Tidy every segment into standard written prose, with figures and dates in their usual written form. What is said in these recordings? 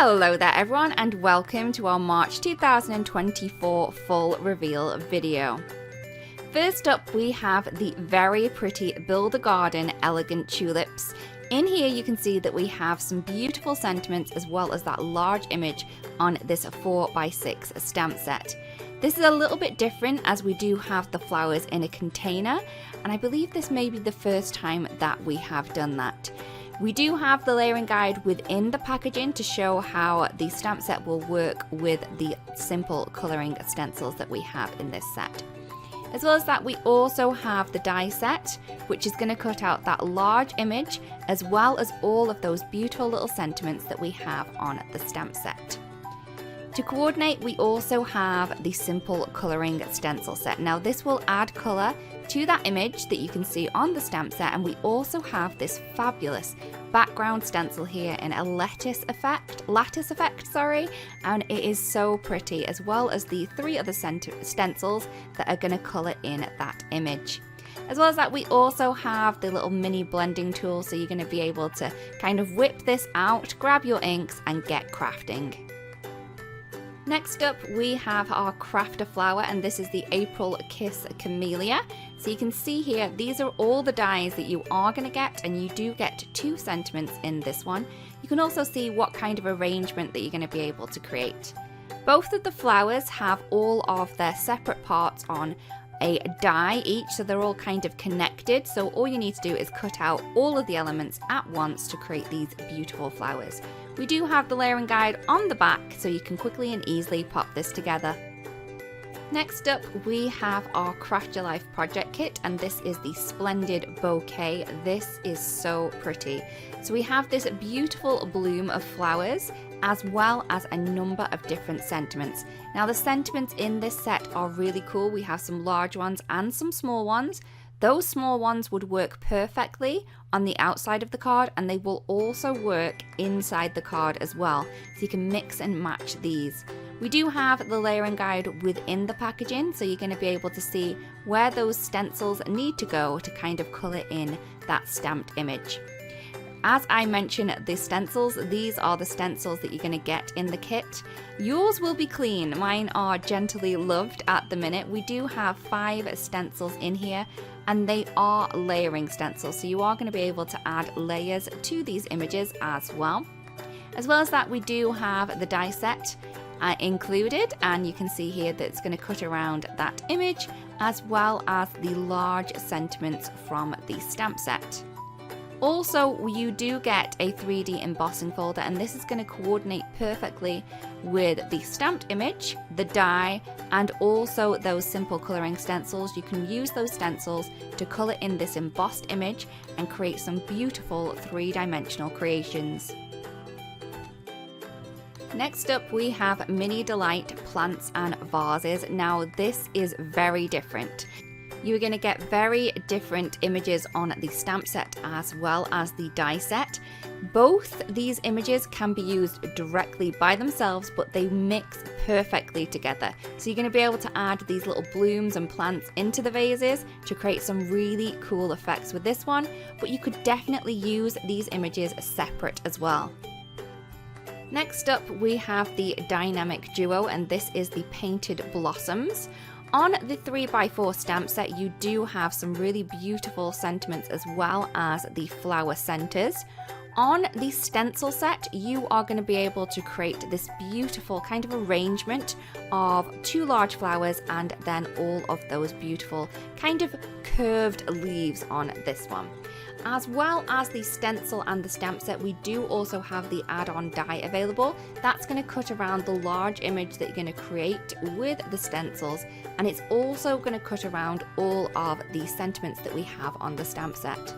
Hello there everyone, and welcome to our March 2024 full reveal video. First up we have the very pretty Build a Garden Elegant Tulips. In here you can see that we have some beautiful sentiments as well as that large image on this 4x6 stamp set. This is a little bit different as we do have the flowers in a container, and I believe this may be the first time that we have done that. We do have the layering guide within the packaging to show how the stamp set will work with the simple colouring stencils that we have in this set. As well as that, we also have the die set, which is going to cut out that large image as well as all of those beautiful little sentiments that we have on the stamp set. To coordinate, we also have the simple colouring stencil set. Now this will add colour to that image that you can see on the stamp set, and we also have this fabulous background stencil here in a lattice effect, and it is so pretty, as well as the three other stencils that are going to colour in that image. As well as that, we also have the little mini blending tool, so you're going to be able to kind of whip this out, grab your inks and get crafting. Next up we have our crafter flower, and this is the April Kiss Camellia. So you can see here, these are all the dies that you are going to get, and you do get 2 sentiments in this one. You can also see what kind of arrangement that you're going to be able to create. Both of the flowers have all of their separate parts on a die each, so they're all kind of connected, so all you need to do is cut out all of the elements at once to create these beautiful flowers. We do have the layering guide on the back, so you can quickly and easily pop this together. Next up we have our Craft Your Life project kit, and this is the Splendid Bouquet. This is so pretty. So we have this beautiful bloom of flowers as well as a number of different sentiments. Now the sentiments in this set are really cool. We have some large ones and some small ones. Those small ones would work perfectly on the outside of the card, and they will also work inside the card as well, so you can mix and match these. We do have the layering guide within the packaging, so you're going to be able to see where those stencils need to go to kind of colour in that stamped image. As I mentioned, the stencils, these are the stencils that you're going to get in the kit. Yours will be clean. Mine are gently loved at the minute. We do have 5 stencils in here, and they are layering stencils, so you are going to be able to add layers to these images as well. As well as that, we do have the die set included, and you can see here that it's going to cut around that image as well as the large sentiments from the stamp set. Also, you do get a 3D embossing folder, and this is going to coordinate perfectly with the stamped image, the die, and also those simple colouring stencils. You can use those stencils to colour in this embossed image and create some beautiful 3-dimensional creations. Next up we have Mini Delight Plants and Vases. Now this is very different. You're going to get very different images on the stamp set as well as the die set. Both these images can be used directly by themselves, but they mix perfectly together. So you're going to be able to add these little blooms and plants into the vases to create some really cool effects with this one, but you could definitely use these images separate as well. Next up we have the Dynamic Duo, and this is the Painted Blossoms. On the 3x4 stamp set, you do have some really beautiful sentiments as well as the flower centers. On the stencil set, you are going to be able to create this beautiful kind of arrangement of 2 large flowers and then all of those beautiful kind of curved leaves on this one. As well as the stencil and the stamp set, we do also have the add-on die available. That's going to cut around the large image that you're going to create with the stencils, and it's also going to cut around all of the sentiments that we have on the stamp set.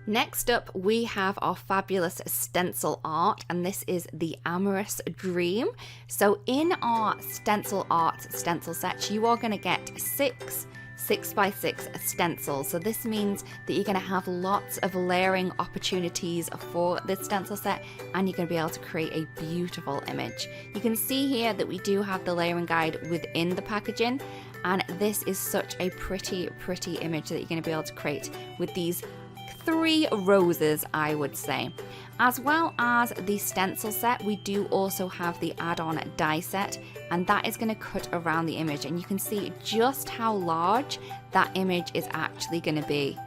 Next up we have our fabulous stencil art, and this is the Amorous Dream. So in our stencil art stencil set, you are going to get 6 6x6 stencils. So this means that you're going to have lots of layering opportunities for this stencil set, and you're going to be able to create a beautiful image. You can see here that we do have the layering guide within the packaging, and this is such a pretty image that you're going to be able to create with these 3 roses, I would say. As well as the stencil set, we do also have the add-on die set, and that is going to cut around the image, and you can see just how large that image is actually going to be.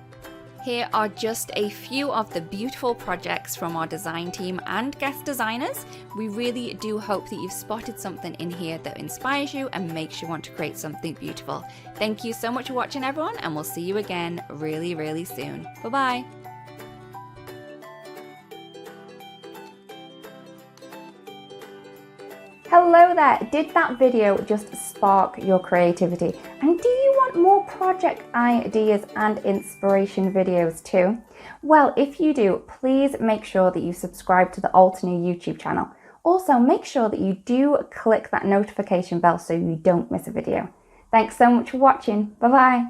Here are just a few of the beautiful projects from our design team and guest designers. We really do hope that you've spotted something in here that inspires you and makes you want to create something beautiful. Thank you so much for watching, everyone, and we'll see you again really, really soon. Bye-bye. Hello there! Did that video just spark your creativity? And do you want more project ideas and inspiration videos too? Well, if you do, please make sure that you subscribe to the Altenew YouTube channel. Also, make sure that you do click that notification bell so you don't miss a video. Thanks so much for watching. Bye bye!